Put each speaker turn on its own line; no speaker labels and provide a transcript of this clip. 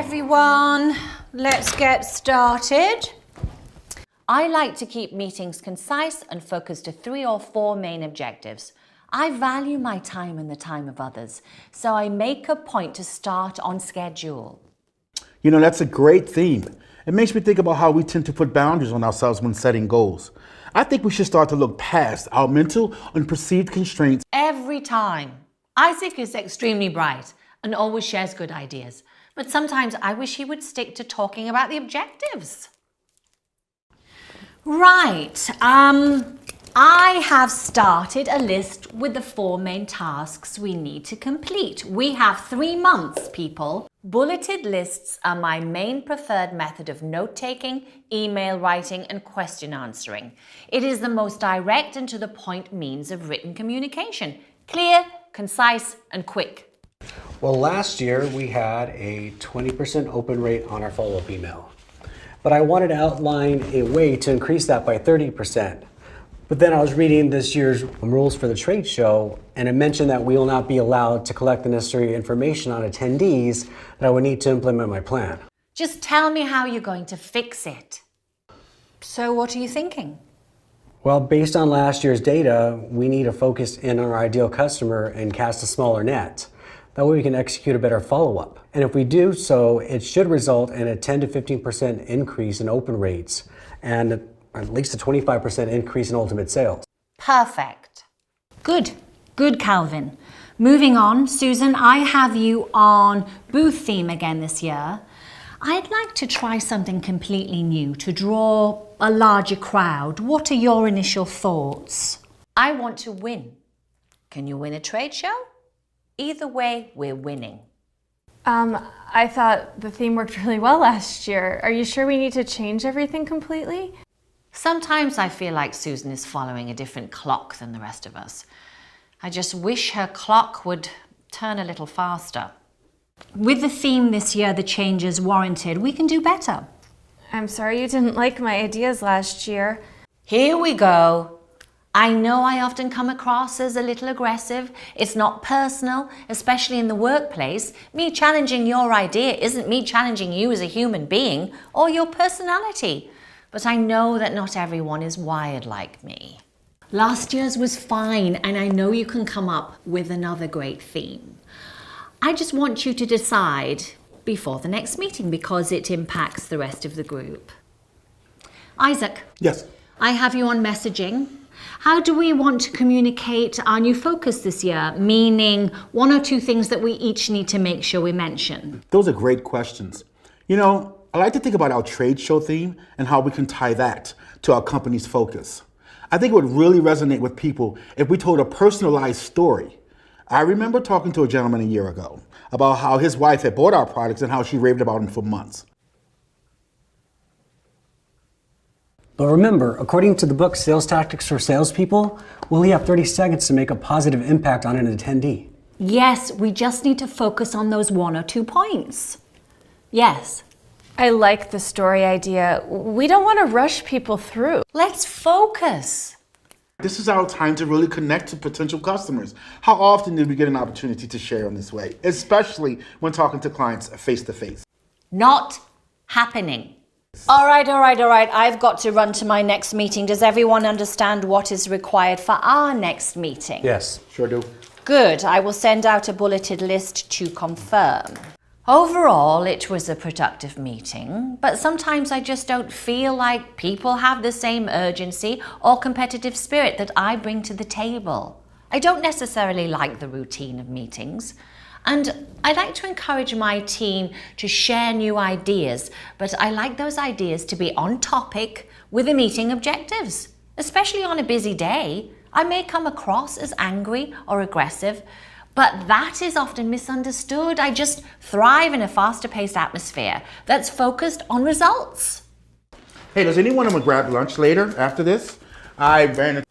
everyone, let's get started. I like to keep meetings concise and focused to 3 or 4 main objectives. I value my time and the time of others, so I make a point to start on schedule.
You know, that's a great theme. It makes me think about how we tend to put boundaries on ourselves when setting goals. I think we should start to look past our mental and perceived constraints.
Every time. Isaac is extremely bright and always shares good ideas, but sometimes I wish he would stick to talking about the objectives. Right, I have started a list with the 4 main tasks we need to complete. We have 3 months, people. Bulleted lists are my main preferred method of note-taking, email writing, and question answering. It is the most direct and to-the-point means of written communication. Clear, concise, and quick.
Well, last year we had a 20% open rate on our follow-up email. But I wanted to outline a way to increase that by 30%. But then I was reading this year's rules for the trade show, and it mentioned that we will not be allowed to collect the necessary information on attendees that I would need to implement my plan.
Just tell me how you're going to fix it. So what are you thinking?
Well, based on last year's data, we need to focus in on our ideal customer and cast a smaller net. That way we can execute a better follow-up. And if we do so, it should result in a 10 to 15% increase in open rates and at least a 25% increase in ultimate sales.
Perfect. Good. Good, Calvin. Moving on, Susan, I have you on booth theme again this year. I'd like to try something completely new to draw a larger crowd. What are your initial thoughts? I want to win. Can you win a trade show? Either way, we're winning.
I thought the theme worked really well last year. Are you sure we need to change everything completely?
Sometimes I feel like Susan is following a different clock than the rest of us. I just wish her clock would turn a little faster. With the theme this year, the changes warranted, we can do better.
I'm sorry you didn't like my ideas last year.
Here we go. I know I often come across as a little aggressive. It's not personal, especially in the workplace. Me challenging your idea isn't me challenging you as a human being or your personality. But I know that not everyone is wired like me. Last year's was fine, and I know you can come up with another great theme. I just want you to decide before the next meeting because it impacts the rest of the group. Isaac.
Yes.
I have you on messaging. How do we want to communicate our new focus this year? Meaning 1 or 2 things that we each need to make sure we mention.
Those are great questions. You know, I like to think about our trade show theme and how we can tie that to our company's focus. I think it would really resonate with people if we told a personalized story. I remember talking to a gentleman a year ago about how his wife had bought our products and how she raved about them for months.
But remember, according to the book Sales Tactics for Salespeople, we only have 30 seconds to make a positive impact on an attendee.
Yes, we just need to focus on those 1 or 2 points. Yes.
I like the story idea. We don't want to rush people through.
Let's focus.
This is our time to really connect to potential customers. How often did we get an opportunity to share in this way, especially when talking to clients face to face?
Not happening. All right. I've got to run to my next meeting. Does everyone understand what is required for our next meeting?
Yes.
Sure do.
Good. I will send out a bulleted list to confirm. Overall, it was a productive meeting, but sometimes I just don't feel like people have the same urgency or competitive spirit that I bring to the table. I don't necessarily like the routine of meetings, and I like to encourage my team to share new ideas, but I like those ideas to be on topic with the meeting objectives. Especially on a busy day, I may come across as angry or aggressive, but that is often misunderstood. I just thrive in a faster paced atmosphere that's focused on results.
Hey, does anyone want to grab lunch later after this? I ran